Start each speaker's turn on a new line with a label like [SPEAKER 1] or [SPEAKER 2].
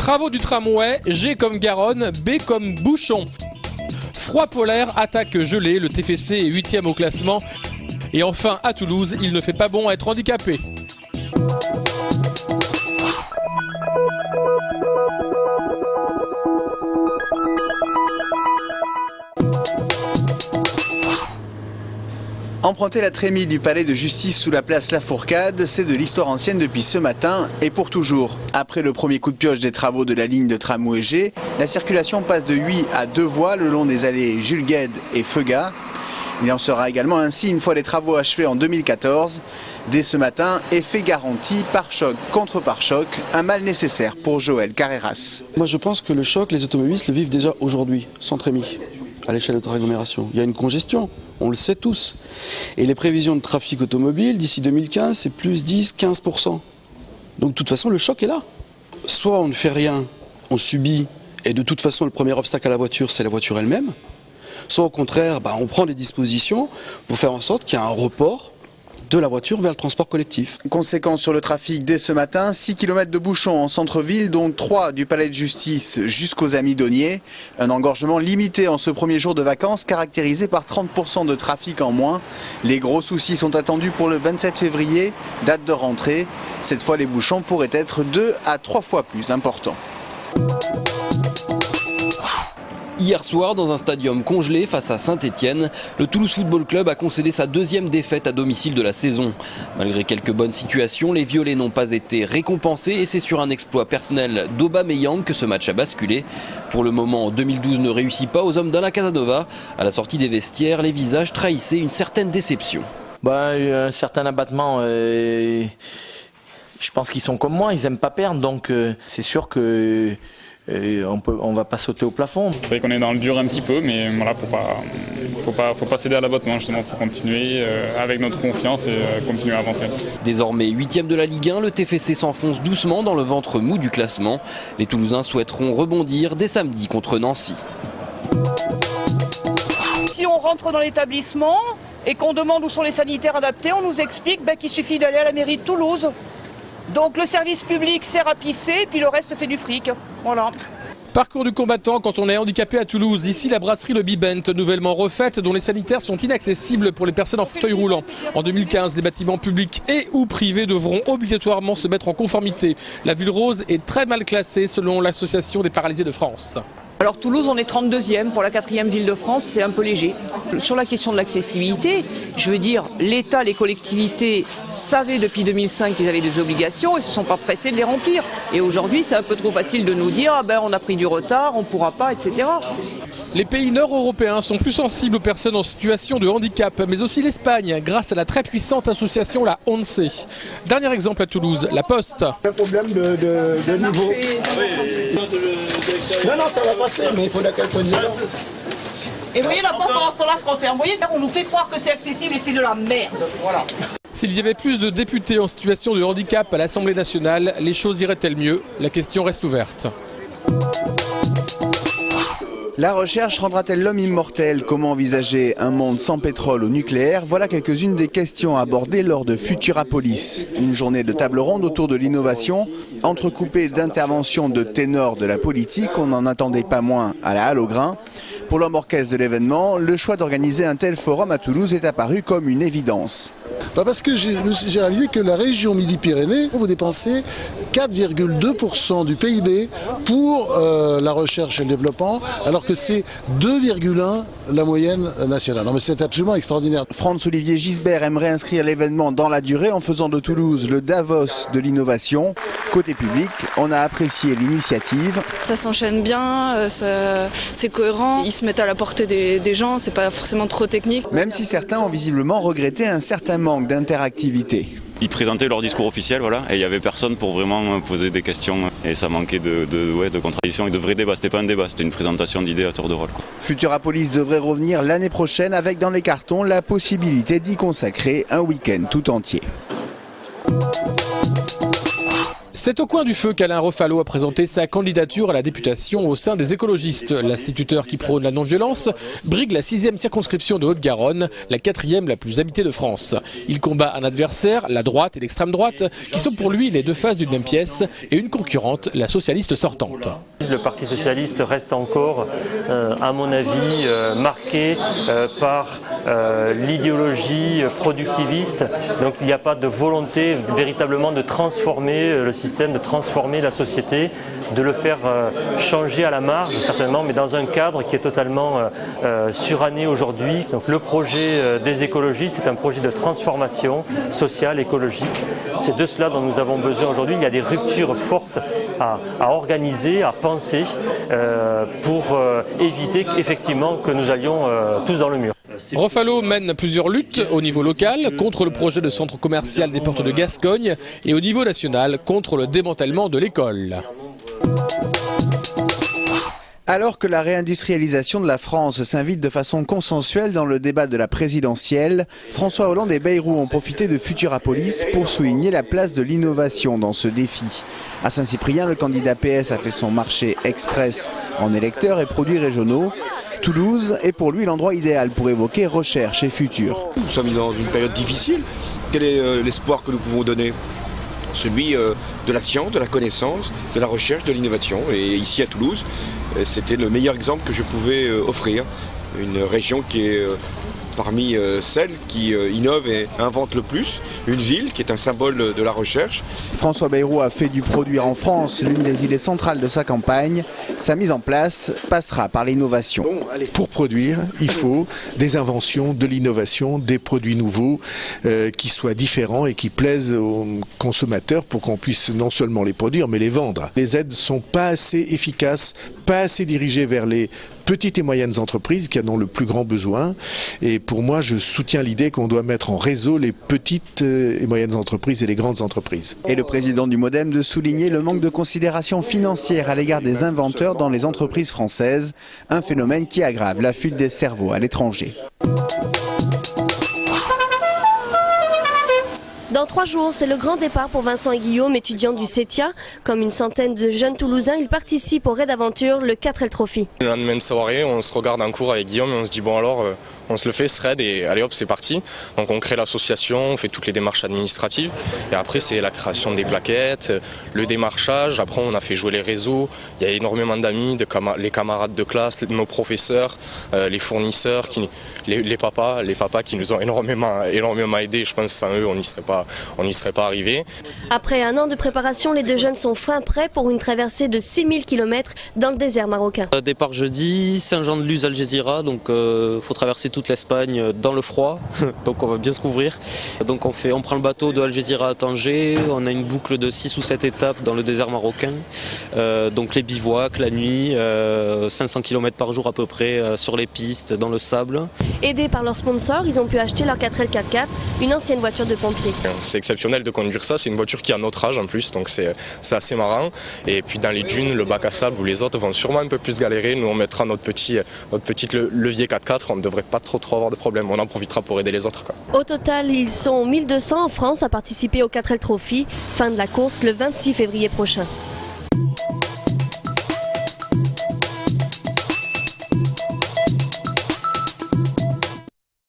[SPEAKER 1] Travaux du tramway, G comme Garonne, B comme bouchon. Froid polaire, attaque gelée, le TFC est 8e au classement. Et enfin, à Toulouse, il ne fait pas bon à être handicapé.
[SPEAKER 2] Emprunter la trémie du palais de justice sous la place Lafourcade, c'est de l'histoire ancienne depuis ce matin et pour toujours. Après le premier coup de pioche des travaux de la ligne de tramway G, la circulation passe de 8 à 2 voies le long des allées Jules Guesde et Feugat. Il en sera également ainsi une fois les travaux achevés en 2014. Dès ce matin, effet garanti, pare-choc contre pare-choc, un mal nécessaire pour Joël Carreras.
[SPEAKER 3] Moi je pense que le choc, les automobilistes le vivent déjà aujourd'hui, sans trémie, à l'échelle de notre agglomération. Il y a une congestion, on le sait tous. Et les prévisions de trafic automobile d'ici 2015, c'est plus 10-15%. Donc de toute façon, le choc est là. Soit on ne fait rien, on subit, et de toute façon, le premier obstacle à la voiture, c'est la voiture elle-même. Soit au contraire, on prend des dispositions pour faire en sorte qu'il y ait un report de la voiture vers le transport collectif.
[SPEAKER 2] Conséquence sur le trafic dès ce matin, 6 km de bouchons en centre-ville, dont 3 du palais de justice jusqu'aux Amis Daunier. Un engorgement limité en ce premier jour de vacances, caractérisé par 30% de trafic en moins. Les gros soucis sont attendus pour le 27 février, date de rentrée. Cette fois, les bouchons pourraient être 2 à 3 fois plus importants.
[SPEAKER 4] Hier soir, dans un stadium congelé face à Saint-Etienne, le Toulouse Football Club a concédé sa 2e défaite à domicile de la saison. Malgré quelques bonnes situations, les Violets n'ont pas été récompensés et c'est sur un exploit personnel d'Aubameyang que ce match a basculé. Pour le moment, 2012 ne réussit pas aux hommes d'Anna Casanova. À la sortie des vestiaires, les visages trahissaient une certaine déception.
[SPEAKER 5] Un certain abattement. Je pense qu'ils sont comme moi, ils n'aiment pas perdre, donc c'est sûr que on va pas sauter au plafond.
[SPEAKER 6] C'est vrai qu'on est dans le dur un petit peu, mais voilà, faut pas céder à l'abattement justement, faut continuer avec notre confiance et continuer à avancer.
[SPEAKER 4] Désormais 8e de la Ligue 1, le TFC s'enfonce doucement dans le ventre mou du classement. Les Toulousains souhaiteront rebondir dès samedi contre Nancy.
[SPEAKER 7] Si on rentre dans l'établissement et qu'on demande où sont les sanitaires adaptés, on nous explique qu'il suffit d'aller à la mairie de Toulouse. Donc le service public sert à pisser, puis le reste fait du fric. Voilà.
[SPEAKER 1] Parcours du combattant quand on est handicapé à Toulouse. Ici, la brasserie Le Bibent, nouvellement refaite, dont les sanitaires sont inaccessibles pour les personnes en fauteuil roulant. En 2015, les bâtiments publics et ou privés devront obligatoirement se mettre en conformité. La ville rose est très mal classée selon l'Association des paralysés de France.
[SPEAKER 7] Alors Toulouse, on est 32e pour la 4e ville de France, c'est un peu léger. Sur la question de l'accessibilité, je veux dire, l'État, les collectivités savaient depuis 2005 qu'ils avaient des obligations et ne se sont pas pressés de les remplir. Et aujourd'hui, c'est un peu trop facile de nous dire on a pris du retard, on ne pourra pas, etc.
[SPEAKER 1] Les pays nord-européens sont plus sensibles aux personnes en situation de handicap, mais aussi l'Espagne, grâce à la très puissante association la ONCE. Dernier exemple à Toulouse, la Poste.
[SPEAKER 8] Un problème de niveau. Non, ça va passer, mais il faut qu'elle prenne les gens.
[SPEAKER 7] Et vous voyez, la Poste pendant ce temps-là se referme. Vous voyez, on nous fait croire que c'est accessible et c'est de la merde. Voilà.
[SPEAKER 1] S'il y avait plus de députés en situation de handicap à l'Assemblée nationale, les choses iraient-elles mieux? La question reste ouverte.
[SPEAKER 2] La recherche rendra-t-elle l'homme immortel? Comment envisager un monde sans pétrole ou nucléaire? Voilà quelques-unes des questions abordées lors de Futurapolis. Une journée de table ronde autour de l'innovation, entrecoupée d'interventions de ténors de la politique. On n'en attendait pas moins à la Halle au Grain. Pour l'homme orchestre de l'événement, le choix d'organiser un tel forum à Toulouse est apparu comme une évidence.
[SPEAKER 9] Parce que j'ai réalisé que la région Midi-Pyrénées, vous dépensez 4,2% du PIB pour la recherche et le développement, alors que c'est 2,1% la moyenne nationale. Non mais c'est absolument extraordinaire.
[SPEAKER 2] Franz-Olivier Gisbert aimerait inscrire l'événement dans la durée en faisant de Toulouse le Davos de l'innovation. Côté public, on a apprécié l'initiative.
[SPEAKER 10] Ça s'enchaîne bien, c'est cohérent, ils se mettent à la portée des gens, c'est pas forcément trop technique.
[SPEAKER 2] Même si certains ont visiblement regretté un certain manque d'interactivité.
[SPEAKER 11] Ils présentaient leur discours officiel, et il n'y avait personne pour vraiment poser des questions. Et ça manquait de contradictions et de vrais débats. C'était pas un débat, c'était une présentation d'idées à tour de rôle.
[SPEAKER 2] Futurapolis devrait revenir l'année prochaine avec dans les cartons la possibilité d'y consacrer un week-end tout entier.
[SPEAKER 1] C'est au coin du feu qu'Alain Refalo a présenté sa candidature à la députation au sein des écologistes. L'instituteur qui prône la non-violence brigue la 6e circonscription de Haute-Garonne, la 4e la plus habitée de France. Il combat un adversaire, la droite et l'extrême droite, qui sont pour lui les deux faces d'une même pièce, et une concurrente, la socialiste sortante.
[SPEAKER 12] Le Parti socialiste reste encore, à mon avis, marqué par l'idéologie productiviste. Donc il n'y a pas de volonté véritablement de transformer le système, de transformer la société, de le faire changer à la marge certainement, mais dans un cadre qui est totalement suranné aujourd'hui. Donc le projet des écologistes, c'est un projet de transformation sociale, écologique. C'est de cela dont nous avons besoin aujourd'hui. Il y a des ruptures fortes à organiser, à penser pour éviter effectivement que nous allions tous dans le mur.
[SPEAKER 1] Refalo mène plusieurs luttes au niveau local contre le projet de centre commercial des Portes de Gascogne et au niveau national contre le démantèlement de l'école.
[SPEAKER 2] Alors que la réindustrialisation de la France s'invite de façon consensuelle dans le débat de la présidentielle, François Hollande et Bayrou ont profité de Futurapolis pour souligner la place de l'innovation dans ce défi. À Saint-Cyprien, le candidat PS a fait son marché express en électeurs et produits régionaux. Toulouse est pour lui l'endroit idéal pour évoquer recherche et futur.
[SPEAKER 13] Nous sommes dans une période difficile. Quel est l'espoir que nous pouvons donner ? Celui de la science, de la connaissance, de la recherche, de l'innovation. Et ici à Toulouse, c'était le meilleur exemple que je pouvais offrir. Une région qui est parmi celles qui innovent et inventent le plus. Une ville qui est un symbole de la recherche.
[SPEAKER 2] François Bayrou a fait du produire en France l'une des idées centrales de sa campagne. Sa mise en place passera par l'innovation.
[SPEAKER 14] Pour produire, il faut des inventions, de l'innovation, des produits nouveaux qui soient différents et qui plaisent aux consommateurs pour qu'on puisse non seulement les produire mais les vendre. Les aides ne sont pas assez efficaces, pas assez dirigées vers les petites et moyennes entreprises qui en ont le plus grand besoin. Et pour moi, je soutiens l'idée qu'on doit mettre en réseau les petites et moyennes entreprises et les grandes entreprises.
[SPEAKER 2] Et le président du Modem de souligner le manque de considération financière à l'égard des inventeurs dans les entreprises françaises, un phénomène qui aggrave la fuite des cerveaux à l'étranger.
[SPEAKER 15] Dans 3 jours, c'est le grand départ pour Vincent et Guillaume, étudiants du CETIA. Comme une centaine de jeunes Toulousains, ils participent au Raid Aventure, le 4L Trophy.
[SPEAKER 16] Le lendemain de soirée, on se regarde en cours avec Guillaume et on se dit bon alors, on se le fait ce raid et allez hop c'est parti. Donc on crée l'association, on fait toutes les démarches administratives et après c'est la création des plaquettes, le démarchage, après on a fait jouer les réseaux, il y a énormément d'amis, les camarades de classe, nos professeurs, les fournisseurs, les papas qui nous ont énormément aidés, je pense que sans eux on n'y serait pas arrivé.
[SPEAKER 15] Après un an de préparation, les deux jeunes sont fin prêts pour une traversée de 6000 km dans le désert marocain.
[SPEAKER 17] Départ jeudi, Saint-Jean-de-Luz, Algésiras, donc faut traverser toute l'Espagne dans le froid, donc on va bien se couvrir. Donc on prend le bateau de Algésiras à Tanger, on a une boucle de 6 ou 7 étapes dans le désert marocain, donc les bivouacs, la nuit, 500 km par jour à peu près sur les pistes, dans le sable.
[SPEAKER 15] Aidés par leurs sponsors, ils ont pu acheter leur 4L 4x4, une ancienne voiture de pompier.
[SPEAKER 16] C'est exceptionnel de conduire ça, c'est une voiture qui a notre âge en plus, donc c'est assez marrant. Et puis dans les dunes, le bac à sable où les autres vont sûrement un peu plus galérer, nous on mettra notre petit levier 4x4, on ne devrait pas trop avoir de problème, on en profitera pour aider les autres, quoi.
[SPEAKER 15] Au total, ils sont 1200 en France à participer au 4L Trophy, fin de la course le 26 février prochain.